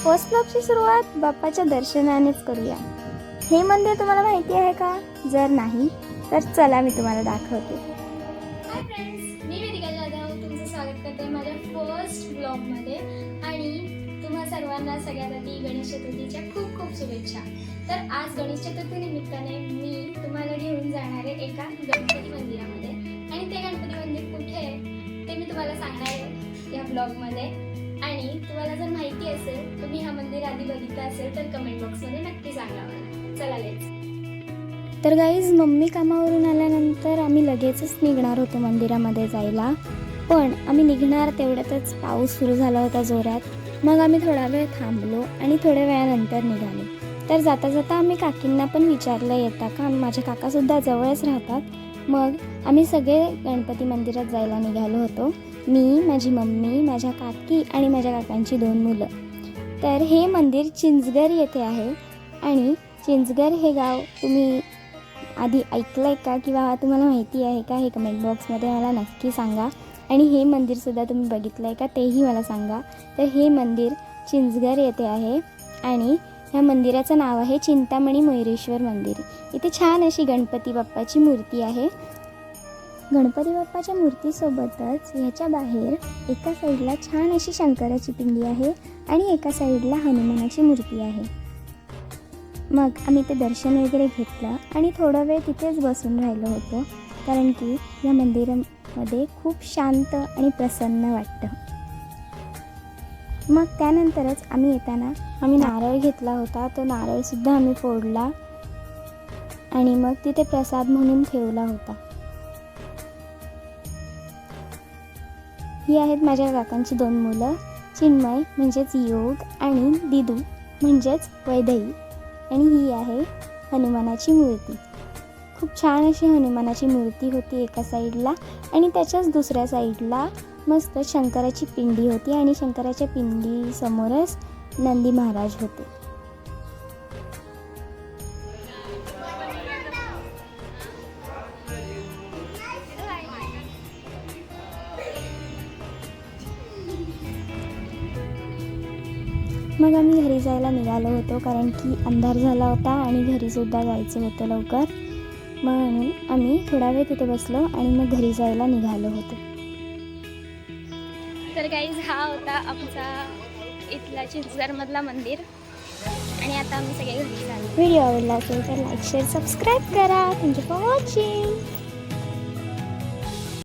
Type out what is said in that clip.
First ब्लॉगची सुरुवात बाप्पाच्या दर्शनानेच करूया। हे मंदिर तुम्हाला माहिती आहे का? जर नाही तर चला मी तुम्हाला दाखवते। हाय फ्रेंड्स, मी वेदिका जाधव तुमचं स्वागत करते माझ्या फर्स्ट ब्लॉगमध्ये आणि तुम्हा सर्वांना सगळ्यात आधी गणेश चतुर्थीच्या खूप खूप शुभेच्छा। तर आज गणेश चतुर्थी निमित्ताने मी तुम्हाला घेऊन जाणार आहे एका गणपती मंदिरामध्ये आणि ते गणपती मंदिर कुठे आहे ते मी तुम्हाला सांगणार आहे या ब्लॉगमध्ये। आणि तुम्हाला जर माहिती असेल, तुम्ही हा मंदिर आधी बघितलं असेल तर कमेंट बॉक्समध्ये नक्की सांगा मला। चला लेट्स। तर गाईज, मम्मी कामावरून आल्यानंतर आम्ही लगेचच निघणार होतो मंदिरामध्ये जायला, पण आम्ही निघणार तेवढ्यातच पाऊस सुरू झाला होता जोरात। मग आम्ही थोडा वेळ थांबलो आणि थोड्या वेळानंतर निघालो। तर जाता जाता आम्ही काकींना पण विचारलं येता का, माझे काकासुद्धा जवळच राहतात। मग आम्ही सगळे गणपती मंदिरात जायला निघालो होतो, मी, माझी मम्मी, माझ्या काकी आणि माझ्या काकांची 2 मुलं। तर हे मंदिर चिंचघर येथे आहे आणि चिंचघर हे गाव तुम्ही आधी ऐकलं आहे का किंवा तुम्हाला माहिती आहे का, हे कमेंट बॉक्समध्ये मला नक्की सांगा। आणि हे मंदिरसुद्धा तुम्ही बघितलं आहे का तेही मला सांगा। तर हे मंदिर चिंचघर येथे आहे आणि ह्या मंदिराचं नाव आहे चिंतामणी मयुरेश्वर मंदिर। इथे छान अशी गणपती बाप्पाची मूर्ती आहे। गणपती बाप्पाच्या मूर्तीसोबतच ह्याच्या बाहेर एका साईडला छान अशी शंकराची पिंडी आहे आणि एका साईडला हनुमानाची मूर्ती आहे। मग आम्ही ते दर्शन वगैरे घेतलं आणि थोडा वेळ तिथेच बसून राहिलो होतो, कारण की या मंदिरामध्ये खूप शांत आणि प्रसन्न वाटतं। मग त्यानंतरच आम्ही येताना नारळ घेतला होता, तो नारळसुद्धा आम्ही फोडला आणि मग तिथे प्रसाद म्हणून ठेवला होता। ही आहेत माझ्या काकांची 2 मुलं, चिन्मय म्हणजेच योग आणि दिदू म्हणजेच वैदेही। आणि ही आहे हनुमानाची मूर्ती। खूप छान अशी हनुमानाची मूर्ती होती एका साईडला आणि त्याच्याच दुसऱ्या साईडला मस्त शंकराची पिंडी होती आणि शंकराच्या पिंडीसमोरच नंदी महाराज होते। मग आम्ही घरी जायला निघालो होतो, कारण की अंधार झाला होता आणि घरीसुद्धा जायचं होतं लवकर। म्हणून आम्ही थोडा वेळ तिथे बसलो आणि मग घरी जायला निघालो होतो। तर गाईज, हा होता आमचा इथला चिंचघरमधला मंदिर आणि आता आम्ही सगळे घरी चाललो। व्हिडिओ आवडला असेल तर लाईक, शेअर, सबस्क्राईब करा। Thank you for watching.